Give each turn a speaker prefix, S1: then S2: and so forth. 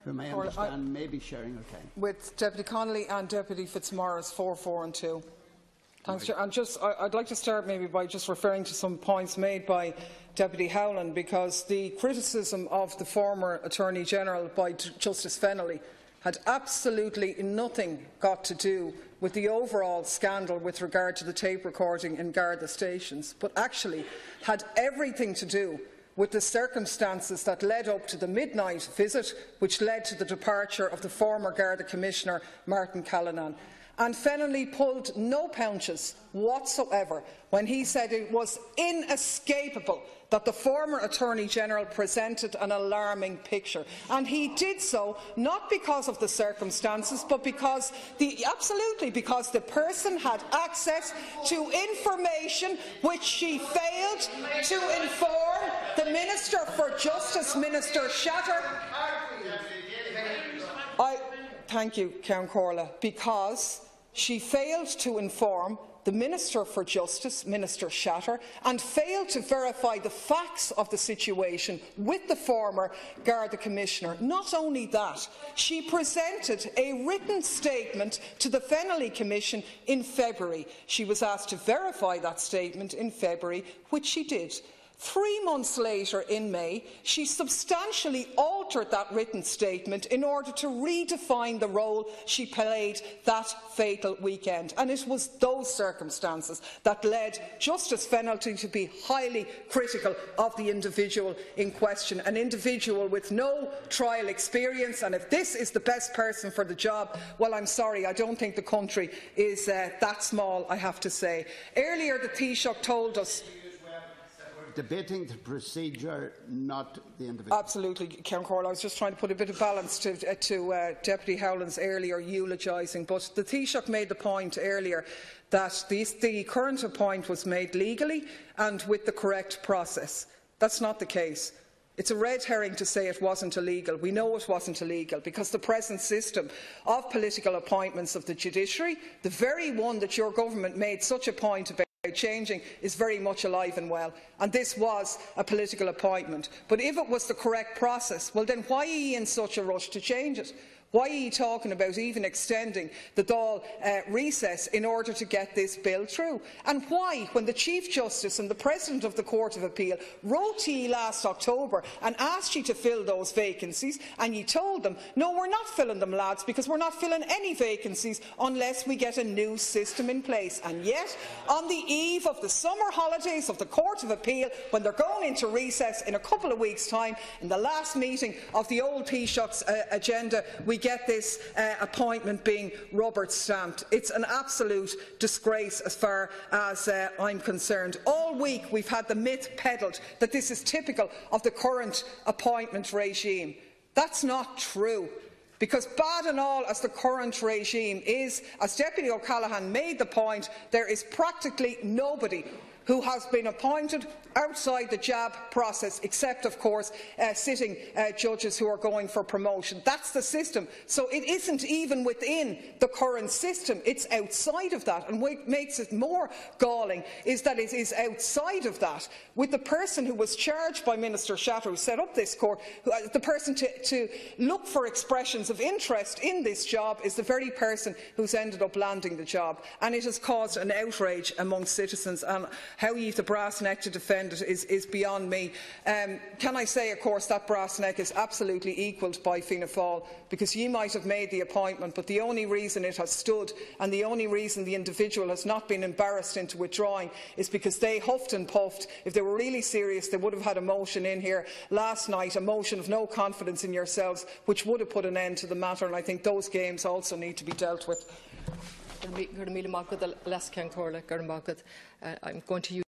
S1: whom I understand may be sharing her time.
S2: With Deputy Connolly and Deputy Fitzmaurice, 4, 4 and 2. Thanks, Chair. And I'd like to start maybe by just referring to some points made by Deputy Whelan, because the criticism of the former Attorney-General by Justice Fennelly had absolutely nothing got to do with the overall scandal with regard to the tape recording in Garda stations, but actually had everything to do with the circumstances that led up to the midnight visit, which led to the departure of the former Garda Commissioner, Martin Callanan. And Fennelly pulled no punches whatsoever when he said it was inescapable that the former Attorney-General presented an alarming picture. And he did so not because of the circumstances, but because because the person had access to information which she failed to inform the Minister for Justice, Minister Shatter. Thank you, Count Corla, because she failed to inform the Minister for Justice, Minister Shatter, and failed to verify the facts of the situation with the former Garda Commissioner. Not only that, she presented a written statement to the Fennelly Commission in February. She was asked to verify that statement in February, which she did. 3 months later, in May, she substantially altered that written statement in order to redefine the role she played that fatal weekend. And it was those circumstances that led Justice Fennelly to be highly critical of the individual in question, an individual with no trial experience. And if this is the best person for the job, well, I'm sorry, I don't think the country is that small, I have to say. Earlier, the Taoiseach told us
S1: debating the procedure, not the individual.
S2: Absolutely, Count Corla. I was just trying to put a bit of balance to Deputy Howland's earlier eulogising. But the Taoiseach made the point earlier that the current appointment was made legally and with the correct process. That's not the case. It's a red herring to say it wasn't illegal. We know it wasn't illegal because the present system of political appointments of the Judiciary, the very one that your government made such a point about changing, is very much alive and well, and this was a political appointment. But if it was the correct process, well then why are you in such a rush to change it? Why are you talking about even extending the Dáil recess in order to get this bill through? And why, when the Chief Justice and the President of the Court of Appeal wrote to you last October and asked you to fill those vacancies, and you told them, no, we're not filling them, lads, because we're not filling any vacancies unless we get a new system in place. And yet, on the eve of the summer holidays of the Court of Appeal, when they're going into recess in a couple of weeks' time, in the last meeting of the old Taoiseach's agenda, we get this appointment being rubber-stamped. It's an absolute disgrace as far as I'm concerned. All week we've had the myth peddled that this is typical of the current appointment regime. That's not true. Because bad and all as the current regime is, as Deputy O'Callaghan made the point, there is practically nobody who has been appointed outside the JAB process, except, of course, sitting judges who are going for promotion. That's the system. So it isn't even within the current system. It's outside of that. And what makes it more galling is that it is outside of that, with the person who was charged by Minister Shatter, who set up this court, the person to look for expressions of interest in this job is the very person who's ended up landing the job. And it has caused an outrage among citizens. And how you have the brass neck to defend it is beyond me. Can I say, of course, that brass neck is absolutely equalled by Fianna Fáil, because you might have made the appointment, but the only reason it has stood and the only reason the individual has not been embarrassed into withdrawing is because they huffed and puffed. If they were really serious, they would have had a motion in here last night, a motion of no confidence in yourselves, which would have put an end to the matter, and I think those games also need to be dealt with.
S3: I'm going to use